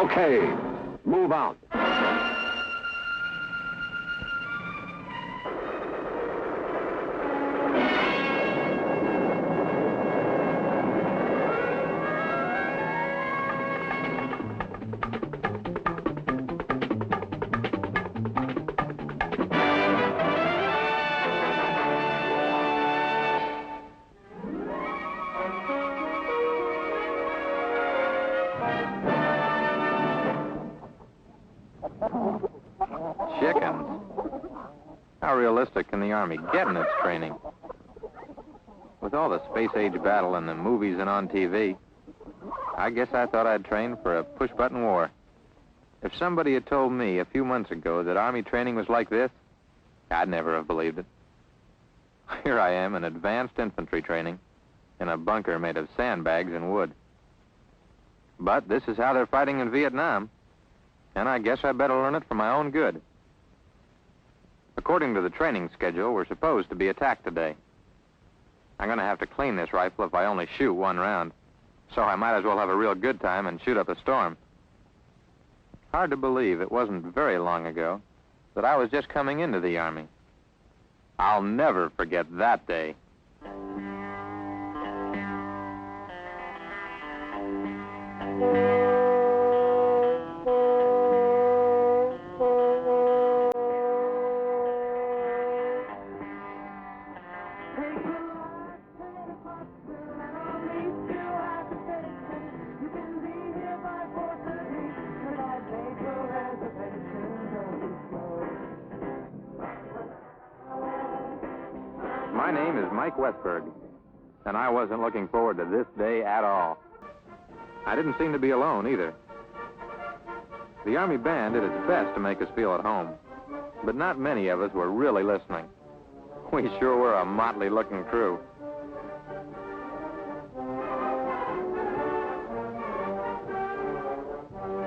Okay, move out. Chickens? How realistic can the Army get in its training? With all the space-age battle in the movies and on TV, I guess I thought I'd train for a push-button war. If somebody had told me a few months ago that Army training was like this, I'd never have believed it. Here I am in advanced infantry training in a bunker made of sandbags and wood. But this is how they're fighting in Vietnam, and I guess I better learn it for my own good. According to the training schedule, we're supposed to be attacked today. I'm going to have to clean this rifle if I only shoot one round, so I might as well have a real good time and shoot up a storm. Hard to believe it wasn't very long ago that I was just coming into the Army. I'll never forget that day. My name is Mike Westberg, and I wasn't looking forward to this day at all. I didn't seem to be alone either. The Army band did its best to make us feel at home, but not many of us were really listening. We sure were a motley-looking crew.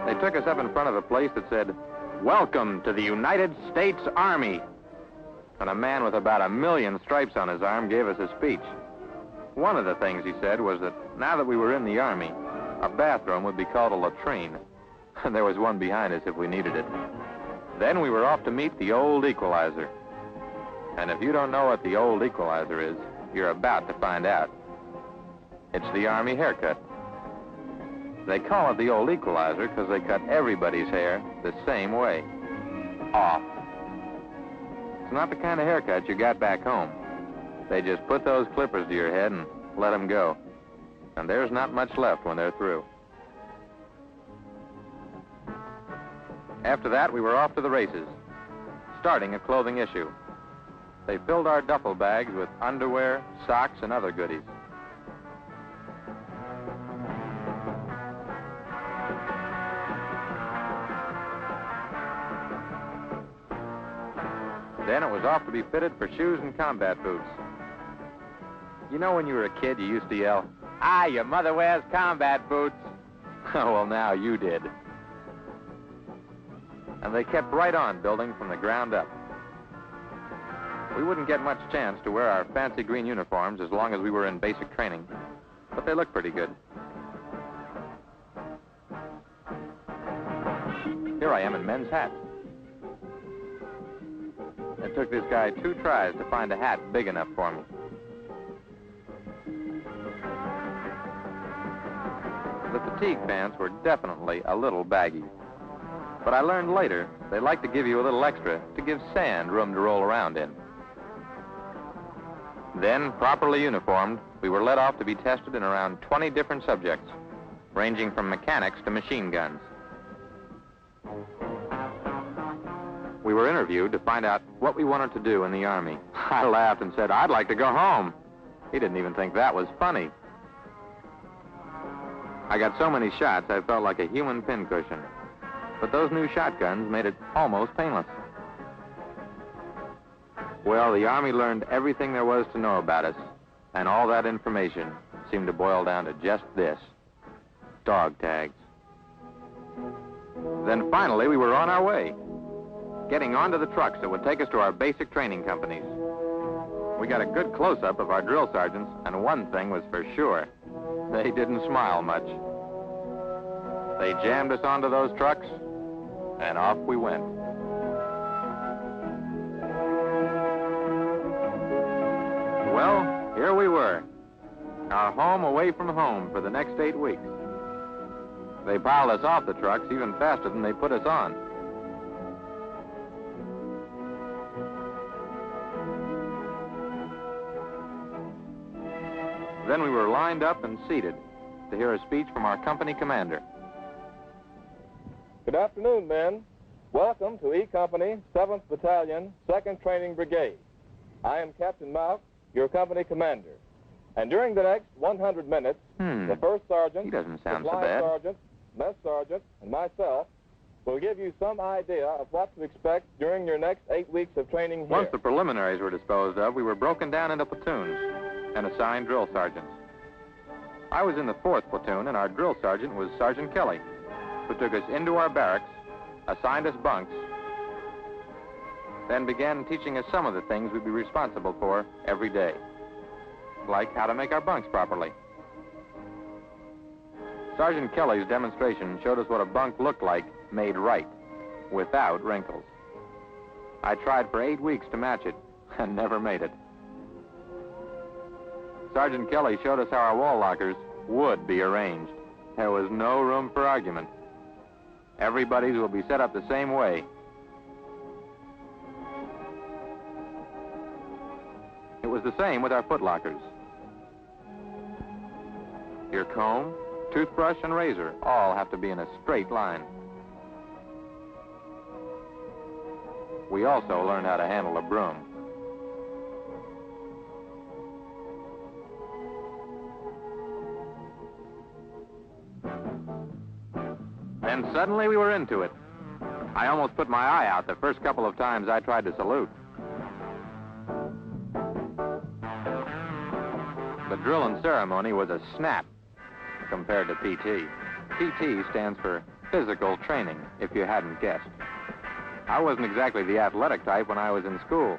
They took us up in front of a place that said, "Welcome to the United States Army." And a man with about 1 million stripes on his arm gave us a speech. One of the things he said was that now that we were in the Army, a bathroom would be called a latrine, and there was one behind us if we needed it. Then we were off to meet the old equalizer. And if you don't know what the old equalizer is, you're about to find out. It's the Army haircut. They call it the old equalizer because they cut everybody's hair the same way, off. It's not the kind of haircut you got back home. They just put those clippers to your head and let them go. And there's not much left when they're through. After that, we were off to the races, starting a clothing issue. They filled our duffel bags with underwear, socks, and other goodies. Then it was off to be fitted for shoes and combat boots. You know when you were a kid, you used to yell, "Ah, your mother wears combat boots." Oh, well, now you did. And they kept right on building from the ground up. We wouldn't get much chance to wear our fancy green uniforms as long as we were in basic training, but they looked pretty good. Here I am in men's hats. It took this guy 2 tries to find a hat big enough for me. The fatigue pants were definitely a little baggy. But I learned later they like to give you a little extra to give sand room to roll around in. Then, properly uniformed, we were let off to be tested in around 20 different subjects, ranging from mechanics to machine guns. We were interviewed to find out what we wanted to do in the Army. I laughed and said, "I'd like to go home." He didn't even think that was funny. I got so many shots I felt like a human pincushion. But those new shotguns made it almost painless. Well, the Army learned everything there was to know about us, and all that information seemed to boil down to just this: dog tags. Then finally we were on our way, getting onto the trucks that would take us to our basic training companies. We got a good close-up of our drill sergeants, and one thing was for sure: they didn't smile much. They jammed us onto those trucks, and off we went. Well, here we were, our home away from home for the next 8 weeks. They piled us off the trucks even faster than they put us on. Then we were lined up and seated to hear a speech from our company commander. Good afternoon, men. Welcome to E Company, 7th Battalion, 2nd Training Brigade. I am Captain Mount, your company commander. And during the next 100 minutes, the first sergeant, he doesn't sound supply so bad. sergeant, mess sergeant, and myself will give you some idea of what to expect during your next 8 weeks of training here. Once the preliminaries were disposed of, we were broken down into platoons and assigned drill sergeants. I was in the 4th platoon, and our drill sergeant was Sergeant Kelly, who took us into our barracks, assigned us bunks, then began teaching us some of the things we'd be responsible for every day, like how to make our bunks properly. Sergeant Kelly's demonstration showed us what a bunk looked like made right, without wrinkles. I tried for 8 weeks to match it, and never made it. Sergeant Kelly showed us how our wall lockers would be arranged. There was no room for argument. Everybody's will be set up the same way. It was the same with our foot lockers. Your comb, toothbrush, and razor all have to be in a straight line. We also learned how to handle a broom. Then suddenly we were into it. I almost put my eye out the first couple of times I tried to salute. The drill and ceremony was a snap compared to PT. PT stands for physical training, if you hadn't guessed. I wasn't exactly the athletic type when I was in school,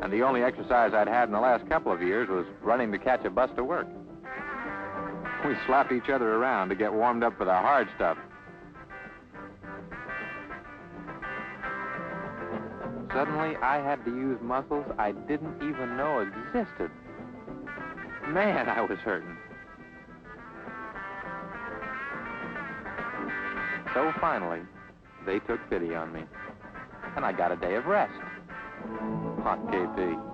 and the only exercise I'd had in the last couple of years was running to catch a bus to work. We slapped each other around to get warmed up for the hard stuff. Suddenly, I had to use muscles I didn't even know existed. Man, I was hurting. So finally, they took pity on me, and I got a day of rest. Hot KP.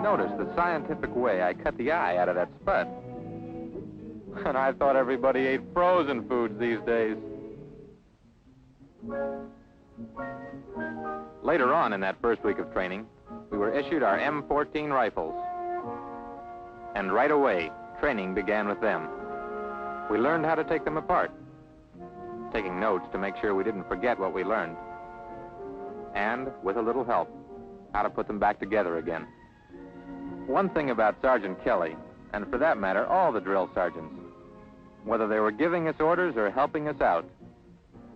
Notice the scientific way I cut the eye out of that spud. And I thought everybody ate frozen foods these days. Later on in that first week of training, we were issued our M14 rifles. And right away, training began with them. We learned how to take them apart, taking notes to make sure we didn't forget what we learned. And, with a little help, how to put them back together again. One thing about Sergeant Kelly, and for that matter, all the drill sergeants, whether they were giving us orders or helping us out,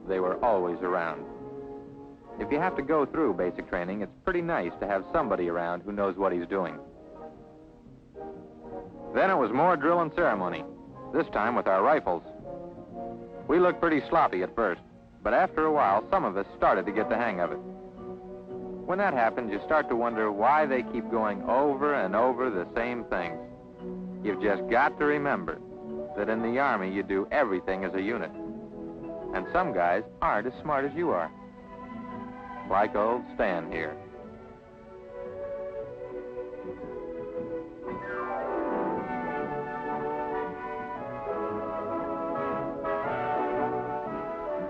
they were always around. If you have to go through basic training, it's pretty nice to have somebody around who knows what he's doing. Then it was more drill and ceremony, this time with our rifles. We looked pretty sloppy at first, but after a while, some of us started to get the hang of it. When that happens, you start to wonder why they keep going over and over the same things. You've just got to remember that in the Army, you do everything as a unit. And some guys aren't as smart as you are. Like old Stan here.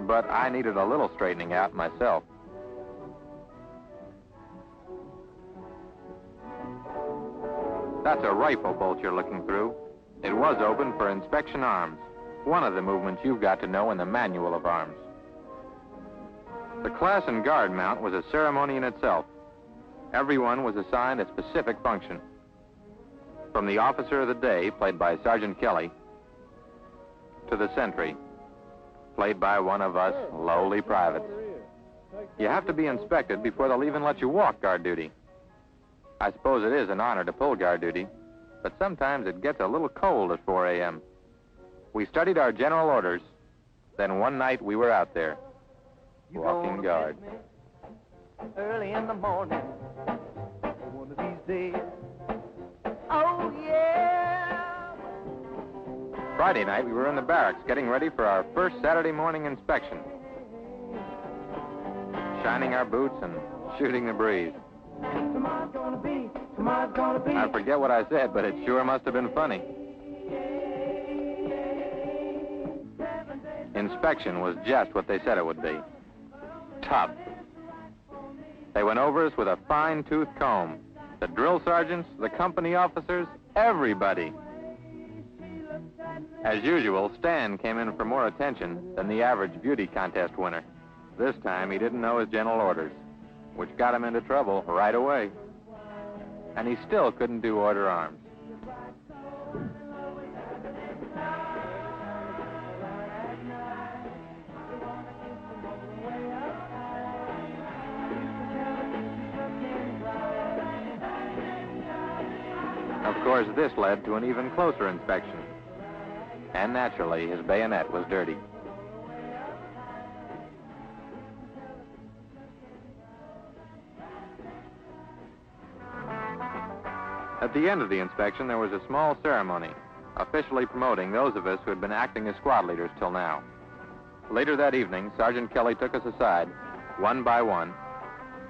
But I needed a little straightening out myself. That's a rifle bolt you're looking through. It was open for inspection arms, one of the movements you've got to know in the manual of arms. The class and guard mount was a ceremony in itself. Everyone was assigned a specific function. From the officer of the day, played by Sergeant Kelly, to the sentry, played by one of us lowly privates. You have to be inspected before they'll even let you walk guard duty. I suppose it is an honor to pull guard duty, but sometimes it gets a little cold at 4 a.m. We studied our general orders. Then one night we were out there, walking guard. Early in the morning, one of these days. Oh, yeah. Friday night, we were in the barracks getting ready for our first Saturday morning inspection. Shining our boots and shooting the breeze. Tomorrow's gonna be. I forget what I said, but it sure must have been funny. Inspection was just what they said it would be. Tough. They went over us with a fine-tooth comb. The drill sergeants, the company officers, everybody. As usual, Stan came in for more attention than the average beauty contest winner. This time, he didn't know his general orders, which got him into trouble right away. And he still couldn't do order arms. Of course, this led to an even closer inspection. And naturally, his bayonet was dirty. At the end of the inspection, there was a small ceremony, officially promoting those of us who had been acting as squad leaders till now. Later that evening, Sergeant Kelly took us aside, one by one,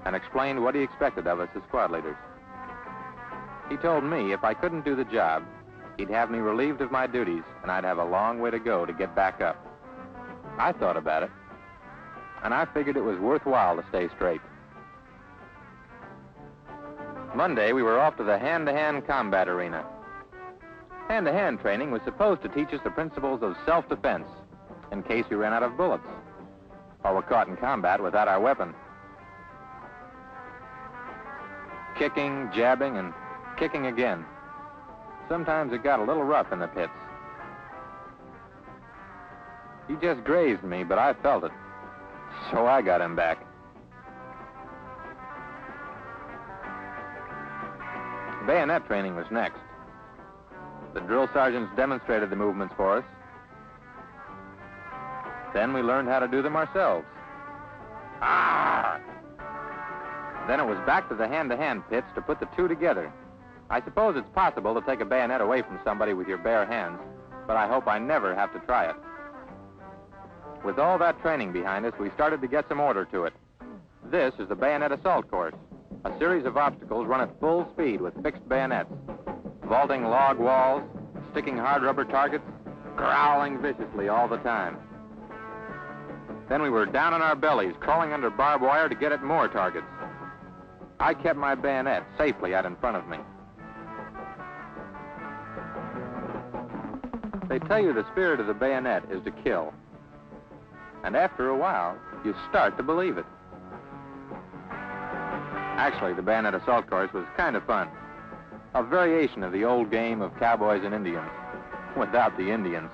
and explained what he expected of us as squad leaders. He told me if I couldn't do the job, he'd have me relieved of my duties, and I'd have a long way to go to get back up. I thought about it, and I figured it was worthwhile to stay straight. Monday, we were off to the hand-to-hand combat arena. Hand-to-hand training was supposed to teach us the principles of self-defense in case we ran out of bullets or were caught in combat without our weapon. Kicking, jabbing, and kicking again. Sometimes it got a little rough in the pits. He just grazed me, but I felt it, so I got him back. Bayonet training was next. The drill sergeants demonstrated the movements for us. Then we learned how to do them ourselves. Ah! Then it was back to the hand-to-hand pits to put the two together. I suppose it's possible to take a bayonet away from somebody with your bare hands, but I hope I never have to try it. With all that training behind us, we started to get some order to it. This is the bayonet assault course, a series of obstacles run at full speed with fixed bayonets, vaulting log walls, sticking hard rubber targets, growling viciously all the time. Then we were down on our bellies, crawling under barbed wire to get at more targets. I kept my bayonet safely out in front of me. They tell you the spirit of the bayonet is to kill. And after a while, you start to believe it. Actually, the bayonet assault course was kind of fun. A variation of the old game of cowboys and Indians, without the Indians.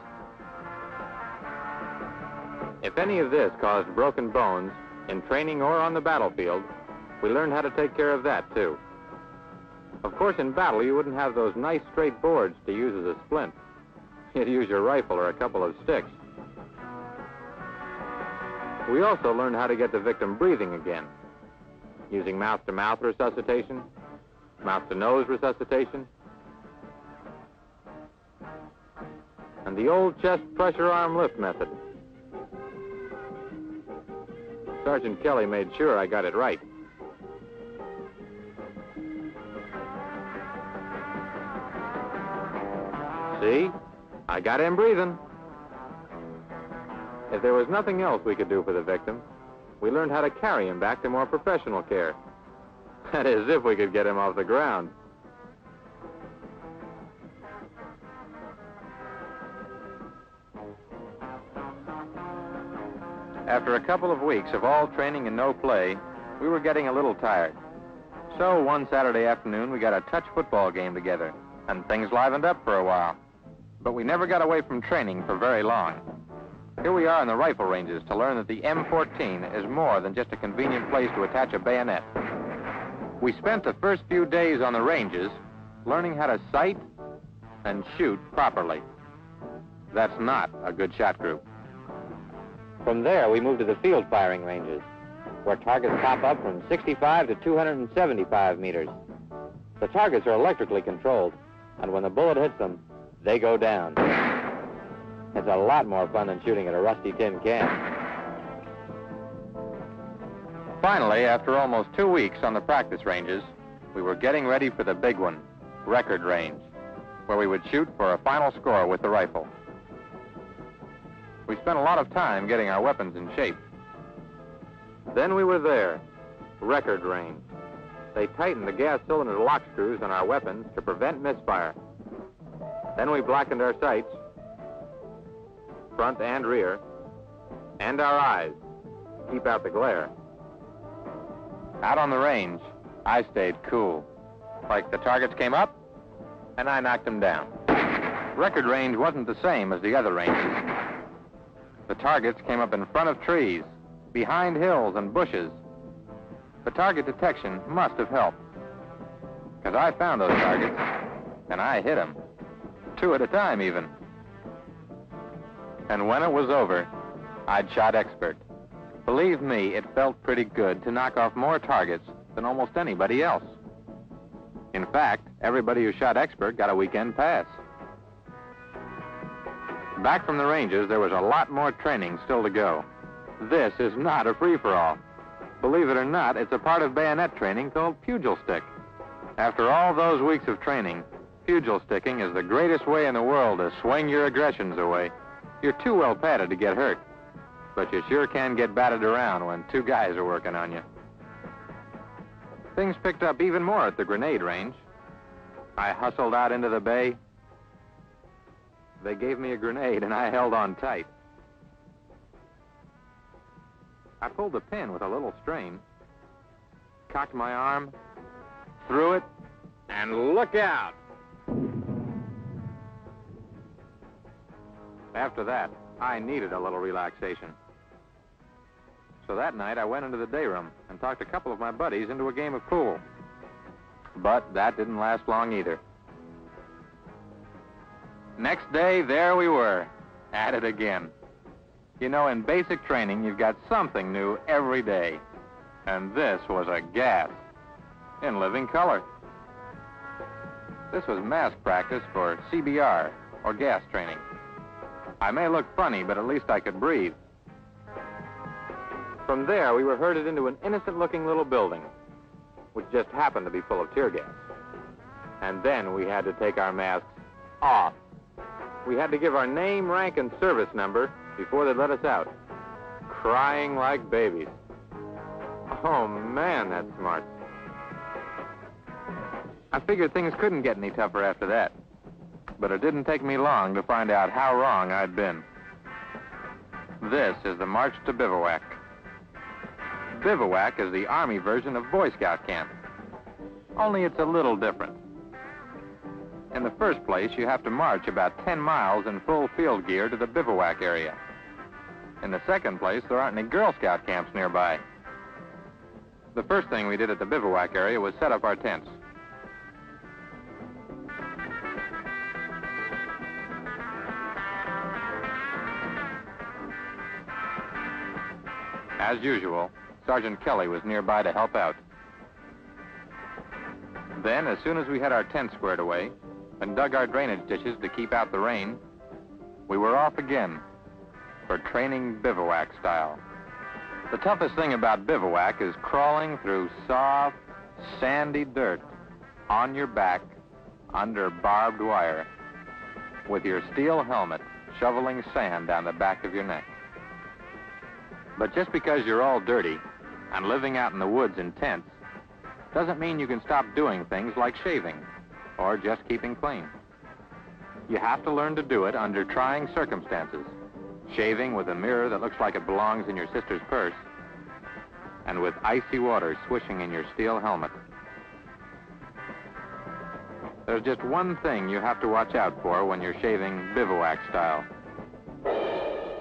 If any of this caused broken bones, in training or on the battlefield, we learned how to take care of that, too. Of course, in battle, you wouldn't have those nice straight boards to use as a splint. You'd use your rifle or a couple of sticks. We also learned how to get the victim breathing again, using mouth-to-mouth resuscitation, mouth-to-nose resuscitation, and the old chest pressure arm lift method. Sergeant Kelly made sure I got it right. See? I got him breathing. If there was nothing else we could do for the victim, we learned how to carry him back to more professional care. That is, if we could get him off the ground. After a couple of weeks of all training and no play, we were getting a little tired. So one Saturday afternoon, we got a touch football game together, and things livened up for a while. But we never got away from training for very long. Here we are in the rifle ranges to learn that the M14 is more than just a convenient place to attach a bayonet. We spent the first few days on the ranges learning how to sight and shoot properly. That's not a good shot group. From there, we moved to the field firing ranges, where targets pop up from 65 to 275 meters. The targets are electrically controlled, and when the bullet hits them, they go down. It's a lot more fun than shooting at a rusty tin can. Finally, after almost 2 weeks on the practice ranges, we were getting ready for the big one, record range, where we would shoot for a final score with the rifle. We spent a lot of time getting our weapons in shape. Then we were there, record range. They tightened the gas cylinder lock screws on our weapons to prevent misfire. Then we blackened our sights, front and rear, and our eyes, to keep out the glare. Out on the range, I stayed cool. Like the targets came up, and I knocked them down. Record range wasn't the same as the other ranges. The targets came up in front of trees, behind hills and bushes. The target detection must have helped, because I found those targets, and I hit them, 2 at a time even. And when it was over, I'd shot expert. Believe me, it felt pretty good to knock off more targets than almost anybody else. In fact, everybody who shot expert got a weekend pass. Back from the ranges, there was a lot more training still to go. This is not a free-for-all. Believe it or not, it's a part of bayonet training called pugil stick. After all those weeks of training, pugil sticking is the greatest way in the world to swing your aggressions away. You're too well padded to get hurt, but you sure can get batted around when 2 guys are working on you. Things picked up even more at the grenade range. I hustled out into the bay. They gave me a grenade, and I held on tight. I pulled the pin with a little strain, cocked my arm, threw it, and look out! After that, I needed a little relaxation. So that night, I went into the day room and talked a couple of my buddies into a game of pool. But that didn't last long either. Next day, there we were, at it again. You know, in basic training, you've got something new every day. And this was a gas, in living color. This was mass practice for CBR, or gas training. I may look funny, but at least I could breathe. From there, we were herded into an innocent-looking little building, which just happened to be full of tear gas. And then we had to take our masks off. We had to give our name, rank, and service number before they'd let us out. Crying like babies. Oh, man, that's smart. I figured things couldn't get any tougher after that. But it didn't take me long to find out how wrong I'd been. This is the March to Bivouac. Bivouac is the Army version of Boy Scout camp. Only it's a little different. In the first place, you have to march about 10 miles in full field gear to the bivouac area. In the second place, there aren't any Girl Scout camps nearby. The first thing we did at the bivouac area was set up our tents. As usual, Sergeant Kelly was nearby to help out. Then, as soon as we had our tent squared away and dug our drainage ditches to keep out the rain, we were off again for training bivouac style. The toughest thing about bivouac is crawling through soft, sandy dirt on your back under barbed wire with your steel helmet shoveling sand down the back of your neck. But just because you're all dirty and living out in the woods in tents doesn't mean you can stop doing things like shaving or just keeping clean. You have to learn to do it under trying circumstances, shaving with a mirror that looks like it belongs in your sister's purse, and with icy water swishing in your steel helmet. There's just one thing you have to watch out for when you're shaving bivouac style.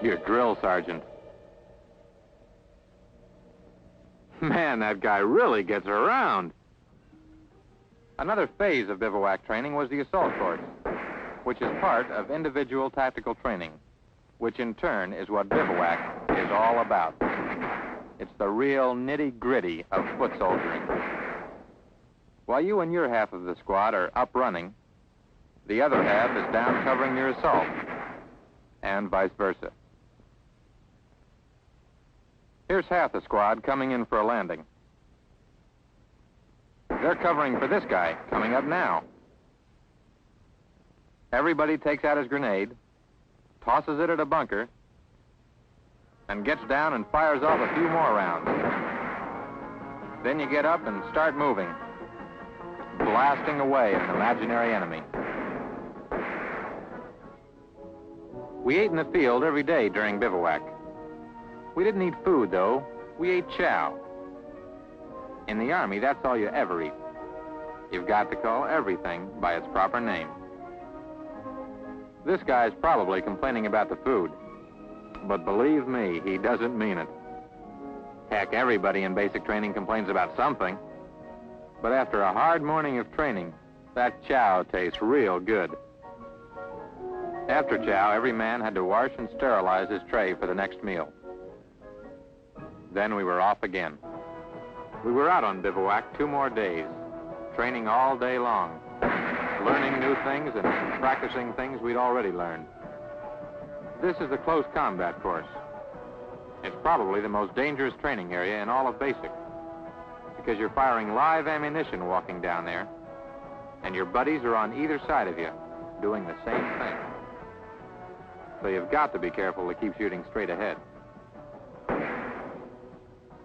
Your drill sergeant. Man, that guy really gets around. Another phase of bivouac training was the assault course, which is part of individual tactical training, which in turn is what bivouac is all about. It's the real nitty-gritty of foot soldiering. While you and your half of the squad are up running, the other half is down covering your assault, and vice versa. Here's half the squad coming in for a landing. They're covering for this guy coming up now. Everybody takes out his grenade, tosses it at a bunker, and gets down and fires off a few more rounds. Then you get up and start moving, blasting away at an imaginary enemy. We ate in the field every day during bivouac. We didn't eat food, though. We ate chow. In the Army, that's all you ever eat. You've got to call everything by its proper name. This guy's probably complaining about the food, but believe me, he doesn't mean it. Heck, everybody in basic training complains about something. But after a hard morning of training, that chow tastes real good. After chow, every man had to wash and sterilize his tray for the next meal. Then we were off again. We were out on bivouac 2 more days, training all day long, learning new things and practicing things we'd already learned. This is the close combat course. It's probably the most dangerous training area in all of basic, because you're firing live ammunition walking down there, and your buddies are on either side of you doing the same thing. So you've got to be careful to keep shooting straight ahead.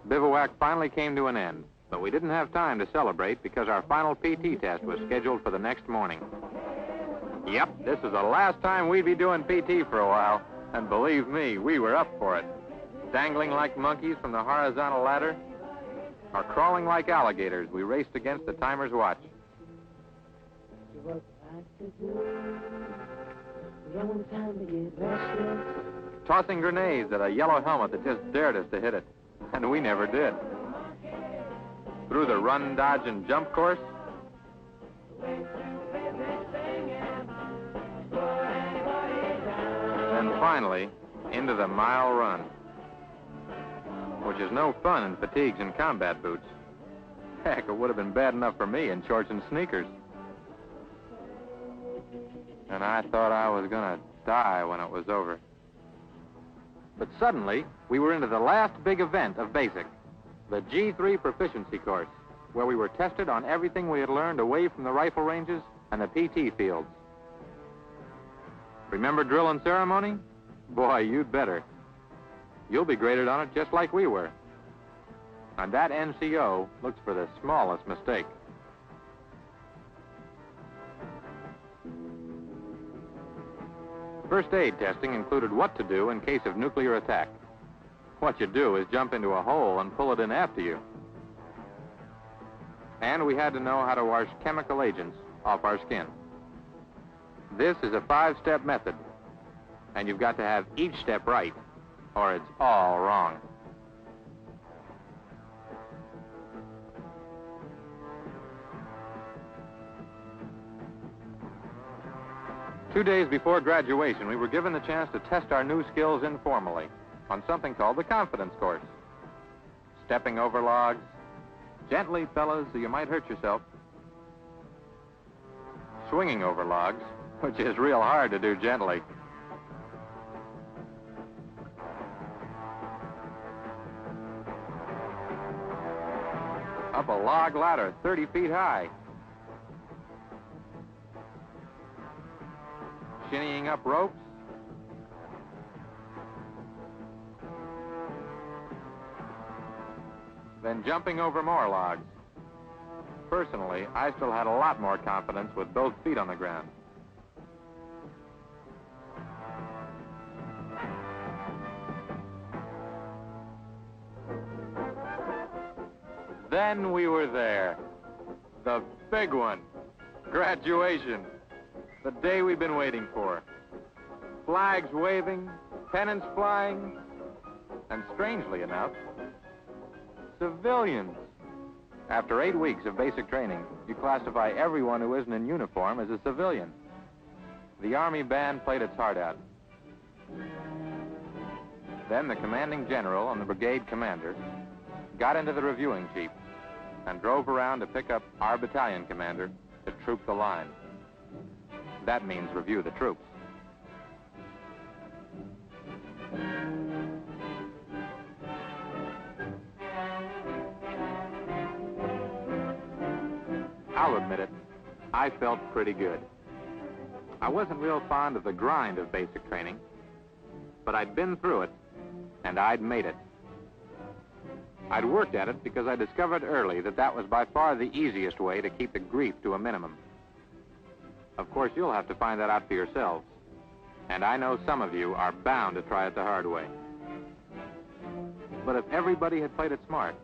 Bivouac finally came to an end, but we didn't have time to celebrate because our final PT test was scheduled for the next morning. Yep, this is the last time we'd be doing PT for a while, and believe me, we were up for it. Dangling like monkeys from the horizontal ladder, or crawling like alligators, we raced against the timer's watch. Tossing grenades at a yellow helmet that just dared us to hit it, and we never did. Through the run, dodge, and jump course, and finally into the mile run, which is no fun in fatigues and combat boots. Heck, it would have been bad enough for me in shorts and sneakers. And I thought I was gonna die when it was over. But suddenly, we were into the last big event of basic, the G3 proficiency course, where we were tested on everything we had learned away from the rifle ranges and the PT fields. Remember drill and ceremony? Boy, you'd better. You'll be graded on it just like we were. And that NCO looks for the smallest mistake. First aid testing included what to do in case of nuclear attack. What you do is jump into a hole and pull it in after you. And we had to know how to wash chemical agents off our skin. This is a 5-step method, and you've got to have each step right, or it's all wrong. Two days before graduation, we were given the chance to test our new skills informally on something called the confidence course. Stepping over logs. Gently, fellas, or you might hurt yourself. Swinging over logs, which is real hard to do gently. Up a log ladder 30 feet high. Shinnying up ropes. Then jumping over more logs. Personally, I still had a lot more confidence with both feet on the ground. Then we were there. The big one. Graduation. The day we've been waiting for. Flags waving, pennants flying, and strangely enough, civilians. After 8 weeks of basic training, you classify everyone who isn't in uniform as a civilian. The Army band played its heart out. Then the commanding general and the brigade commander got into the reviewing jeep and drove around to pick up our battalion commander to troop the line. That means review the troops. I'll admit it, I felt pretty good. I wasn't real fond of the grind of basic training, but I'd been through it, and I'd made it. I'd worked at it because I discovered early that that was by far the easiest way to keep the grief to a minimum. Of course, you'll have to find that out for yourselves, and I know some of you are bound to try it the hard way. But if everybody had played it smart,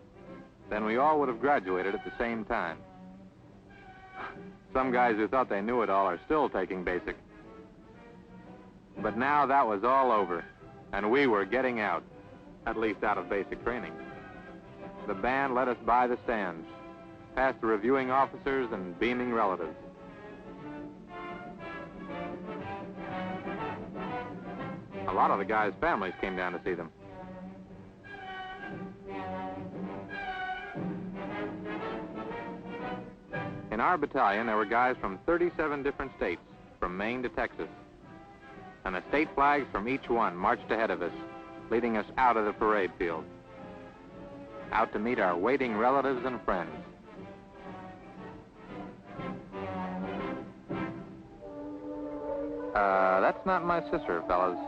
then we all would have graduated at the same time. Some guys who thought they knew it all are still taking basic. But now that was all over, and we were getting out, at least out of basic training. The band let us by the stands, past the reviewing officers and beaming relatives. A lot of the guys' families came down to see them. In our battalion, there were guys from 37 different states, from Maine to Texas. And the state flags from each one marched ahead of us, leading us out of the parade field, out to meet our waiting relatives and friends. That's not my sister, fellas.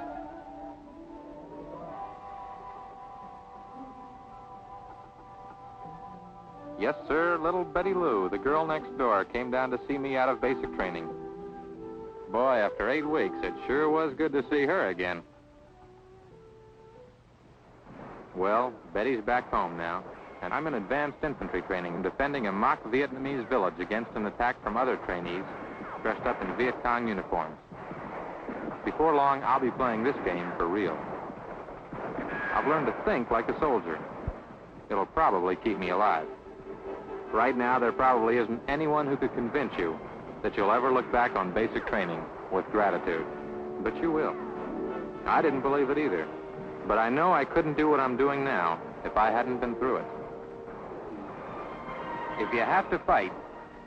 Yes, sir, little Betty Lou, the girl next door, came down to see me out of basic training. Boy, after 8 weeks, it sure was good to see her again. Well, Betty's back home now, and I'm in advanced infantry training, defending a mock Vietnamese village against an attack from other trainees dressed up in Viet Cong uniforms. Before long, I'll be playing this game for real. I've learned to think like a soldier. It'll probably keep me alive. Right now, there probably isn't anyone who could convince you that you'll ever look back on basic training with gratitude. But you will. I didn't believe it either. But I know I couldn't do what I'm doing now if I hadn't been through it. If you have to fight,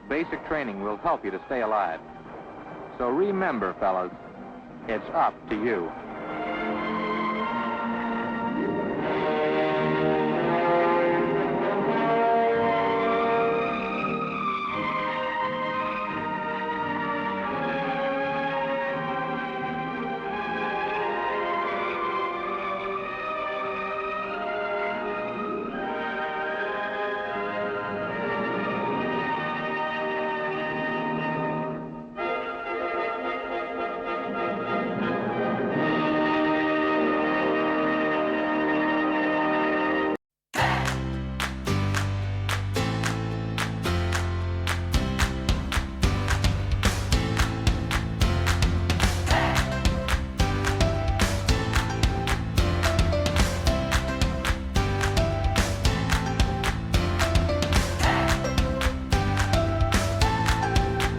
basic training will help you to stay alive. So remember, fellas, it's up to you.